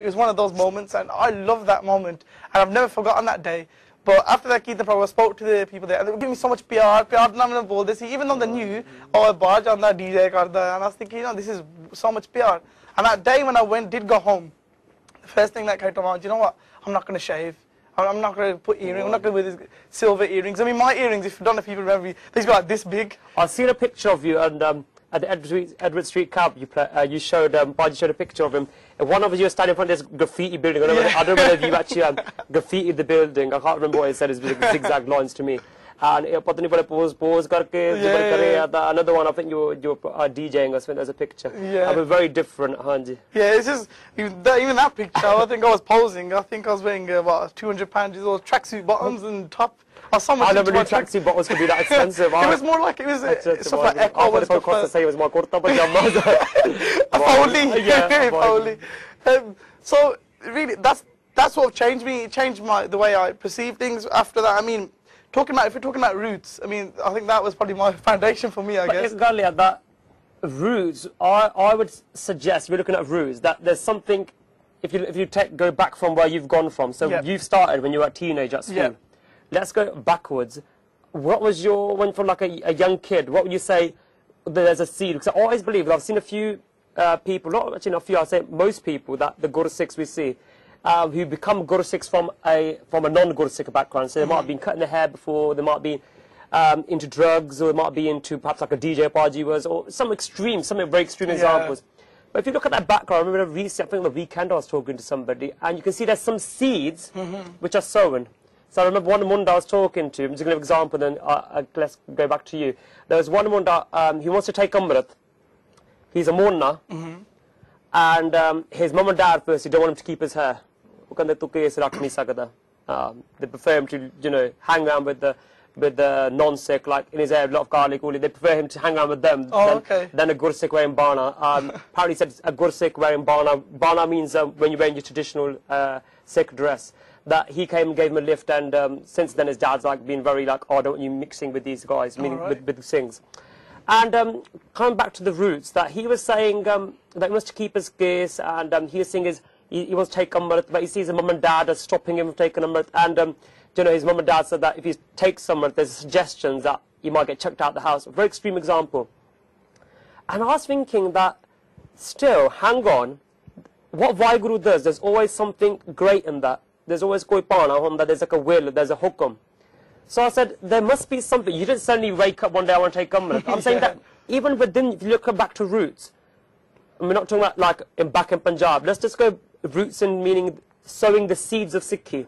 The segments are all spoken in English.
it was one of those moments, and I love that moment, and I've never forgotten that day. But after that Kirtan program, I spoke to the people there, and they were giving me so much PR, even though they knew, oh, Baj on that DJ karda, and I was thinking, you know, this is so much PR. And that day when I did go home, the first thing that came to mind, you know what, I'm not going to shave. I'm not going to put earrings, I'm not going to wear these silver earrings. I mean, my earrings, if you don't know if people remember, they used to be like this big. I've seen a picture of you, and at the Edward Street Club, you showed, Baji showed a picture of him. And one of you was standing in front of this graffiti building. I don't know whether you actually graffitied the building. I can't remember what it said, it was zigzag lines to me. And pose karke, another one, I think you were DJing us when there's a picture. Yeah. It was very different, Hanji. Yeah, it's just, even that picture, I think I was posing. I think I was wearing about £200, these old tracksuit bottoms and top. I never knew tracksuit bottoms could be that expensive. It was more like, it was stuff like Echo and stuff. I to say it was my kurta pajama. Paoli. So, really, that's what changed me. It changed the way I perceive things after that. I mean, if we're talking about roots, I mean, I think that was probably my foundation for me, I guess. But that roots, I would suggest, if you're looking at roots, that there's something, if you go back from where you've gone from, so you've started when you were a teenager at school. Yep. Let's go backwards. What was when from like a young kid, what would you say there's a seed? Because I always believe, I've seen a few people, not actually not a few, I'd say most people, that the Gursikhs we see, who become Gursikhs from a non-Gursikh background. So they might have been cutting their hair before, they might be into drugs, or they might be into perhaps like a DJ Paji was, or some very extreme examples. But if you look at that background, I remember recently, I think on the weekend I was talking to somebody, and you can see there's some seeds which are sown. So I remember one Munda I was talking to, I'm just going to give an example, then let's go back to you. There was one Munda, he wants to take Amrit. He's a Munna, and his mum and dad first, don't want him to keep his hair. They prefer him to, you know, hang around with the non-Sikh, like in his hair, a lot of garlic oil. They prefer him to hang around with them than a Gursikh wearing Bana. Apparently he said a Gursikh wearing Bana. Bana means when you're wearing your traditional Sikh dress. That he came and gave him a lift, and since then his dad's like been very like, oh, don't you mixing with these guys, meaning with the Singhs. And coming back to the roots, that he was saying that he wants to keep his case, and he was saying he wants to take Amrit, but he sees his mum and dad are stopping him from taking Amrit, and you know, his mum and dad said that if he takes Amrit, there's suggestions that he might get chucked out of the house. A very extreme example. And I was thinking that still, hang on, what Vaheguru does, there's always something great in that. There's always koi pana that there's like a will, there's a hukum. So I said, there must be something. You didn't suddenly wake up one day, I want to take Amrit. I'm saying that even within, if you look back to roots, and we're not talking about like back in Punjab, let's just go roots in meaning sowing the seeds of Sikhi,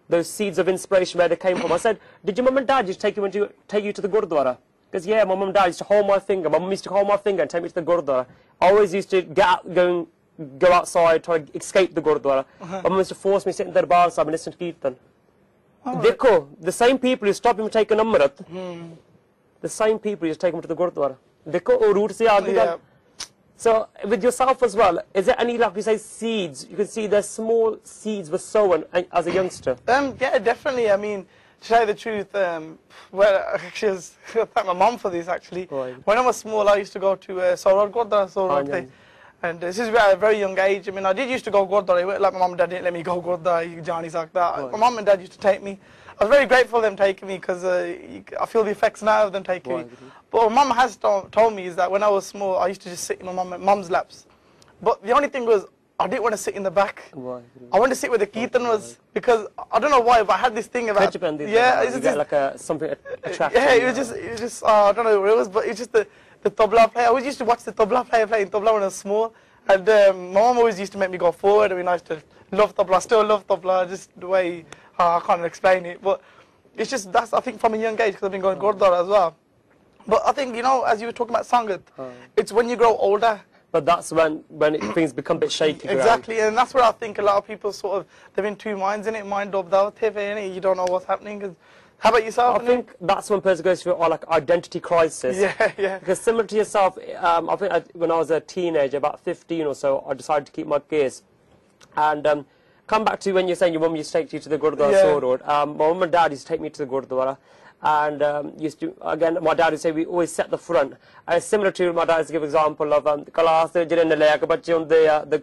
those seeds of inspiration where they came from. I said, did your mum and dad just take you to the Gurdwara? Because yeah, my mum and dad used to hold my finger. My mum used to hold my finger and take me to the Gurdwara. I always used to go outside, try to escape the Gurdwara. My mum used to force me to sit in the Darbar Sahib and listen to Kirtan. Dekho, the same people who stopped him from taking Amrit, the same people who just take him to the Gurdwara. Dekho, oh, root se aage. So, with yourself as well, is there any, like we say, seeds? You can see there's small seeds were sown as a youngster. Yeah, definitely. I mean, to tell you the truth, well, actually, I thank my mum for this, actually. When I was small, I used to go to Soror Gurdwara, and this is at a very young age. I mean, I did used to go Gurdwara, like my mum and dad didn't let me go Gurdwara, Johnny like that. My mum and dad used to take me. I was very grateful for them taking me, because I feel the effects now of them taking me. But what mum has told me is that when I was small, I used to just sit in my mum's laps. But the only thing was, I didn't want to sit in the back. I wanted to sit where the Kirtan was, because I don't know why, but I had this thing about it's just like something attractive. Yeah, it was just I don't know what it was, but it's just the tabla player. I always used to watch the tabla player playing tabla when I was small, and my mum always used to make me go forward. I mean, I used to love tabla, I still love tabla, just the way I can't explain it. But it's just that's, I think, from a young age, because I've been going Gurdwara as well. But I think, you know, as you were talking about Sangat, it's when you grow older. But that's when things become a bit shaky. Exactly, and that's where I think a lot of people sort of, they're in two minds in it, mind of you don't know what's happening. How about yourself? I think that's when a person goes through like identity crisis. Yeah. Because similar to yourself, I think when I was a teenager, about 15 or so, I decided to keep my gaze. And come back to when you're saying your mum used to take you to the Gurdwara Sorod. My mum and dad used to take me to the Gurdwara. And used to, again, my dad would say we always set the front. And similar to my dad used to give example of the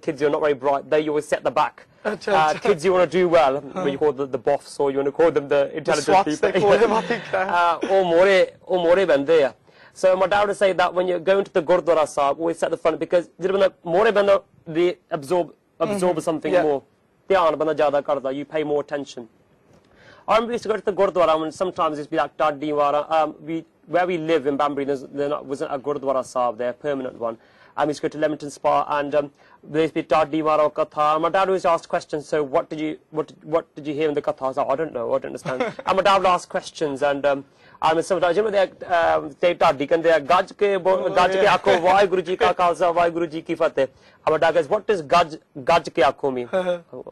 kids who are not very bright, they always set the back. Kids you want to do well, when you call them the boffs, or you want to call them the intelligent people. They call them, I think. So my dad would say that when you're going to the Gurdwara Sahib, always set the front, because they absorb something more. You pay more attention. I remember we used to go to the Gurdwara, and sometimes it used to be like Taddi Wara. Where we live in Banbury, there wasn't a Gurdwara Sahib there, a permanent one. We used to go to Leamington Spa, and there used to be Taddi Wara Katha. My dad always asked questions. So what did you hear in the Katha? I was like, I don't know, I don't understand. And my dad would ask questions, and sometimes, you know, they Taddi can they Gaj ke Akho Vaheguru Ji ka Khalsa Vaheguru Ji ki Fateh. And my dad goes, what does Gaj ke Akho mean?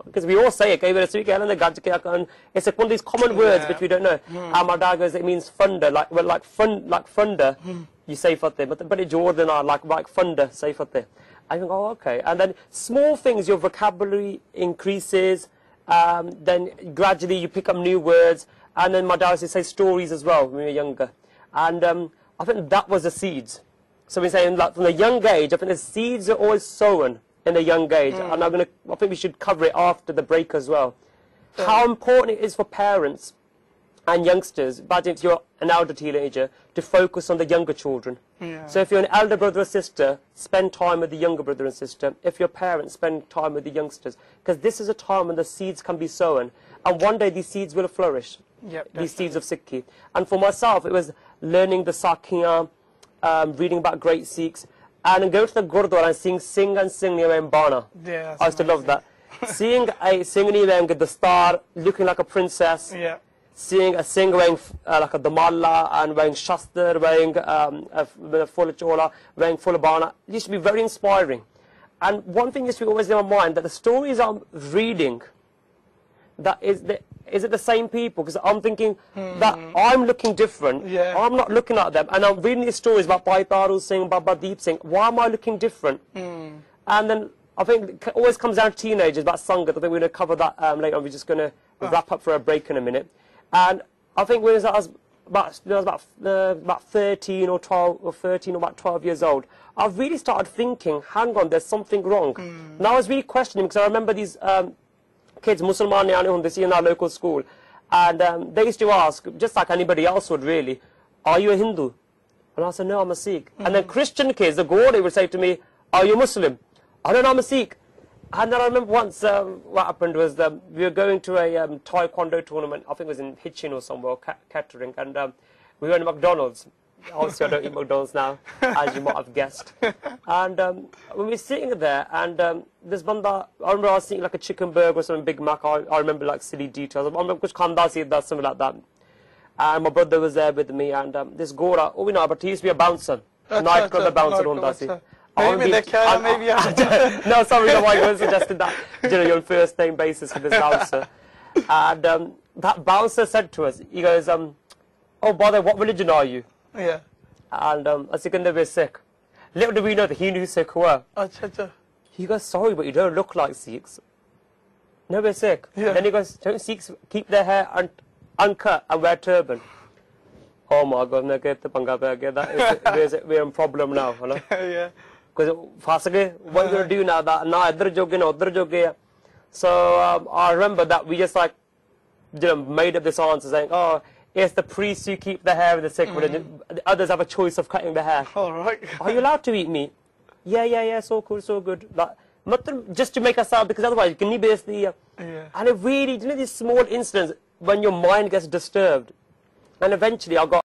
Because we all say it, Gaj ke Akho, and it's like one of these common words which we don't know. And my dad goes, it means thunder, like thunder. You say Fateh, but in Jordan are like thunder, say Fateh. I think, oh, okay. And then small things, your vocabulary increases, then gradually you pick up new words, and then my dad used to say stories as well when we were younger. And I think that was the seeds. So we're saying, like, from a young age, I think the seeds are always sown in a young age, and I think we should cover it after the break as well. How important it is for parents and youngsters, but if you're an elder teenager, to focus on the younger children. So if you're an elder brother or sister, spend time with the younger brother and sister. If you're parents, spend time with the youngsters. Because this is a time when the seeds can be sown. And one day these seeds will flourish. These seeds of Sikhi. And for myself, it was learning the Sakhiyan, reading about great Sikhs, and going to the Gurdwara and sing and sing in Bana. I used to love that. Seeing a singing wearing the star, looking like a princess. Seeing a singer wearing like a damalla and wearing shastar, wearing full chola, wearing full bana. It used to be very inspiring. And one thing used to be always in my mind, that the stories I'm reading, that is it the same people? Because I'm thinking that I'm looking different. I'm not looking at them. And I'm reading these stories about Bhai Taru Singh, Baba Deep Singh. Why am I looking different? And then I think it always comes down to teenagers, about Sangat. I think we're going to cover that later on. We're just going to wrap up for a break in a minute. And I think when I was about 13 or 12 or 13 or about 12 years old, I really started thinking, hang on, there's something wrong. And I was really questioning, because I remember these kids, Musalman Hunde, in our local school, and they used to ask, just like anybody else would really, are you a Hindu? And I said, no, I'm a Sikh. And then Christian kids, the Gaudi, would say to me, are you Muslim? I don't know, I'm a Sikh. And then I remember once what happened was we were going to a taekwondo tournament, I think it was in Hitchin or somewhere, Kettering, and we went to McDonald's. Obviously I don't eat McDonald's now, as you might have guessed. And when we were sitting there, and this banda, I remember I was eating like a chicken burger or something, Big Mac, I remember like silly details. I remember something like that. And my brother was there with me, and this Gora, oh we know, but he used to be a bouncer, nightclub bouncer. Maybe they can, maybe no, sorry, no, I suggested that. You know, you're on first name basis with this bouncer. And that bouncer said to us, he goes, oh, bother, what religion are you? And I said, we're Sikh. Little do we know that he knew Sikh were. He goes, sorry, but you don't look like Sikhs. No, we're Sikh. Then he goes, don't Sikhs keep their hair uncut and wear turban? Oh my God, we're in problem now. Because what are you going to do now? So I remember that we just like made up this answer saying, oh, it's the priests who keep the hair in the Sikh religion. The others have a choice of cutting the hair. Are you allowed to eat meat? Yeah, so cool, so good. Like, just to make us sound, because otherwise you can be the and it really, these small incidents when your mind gets disturbed. And eventually I got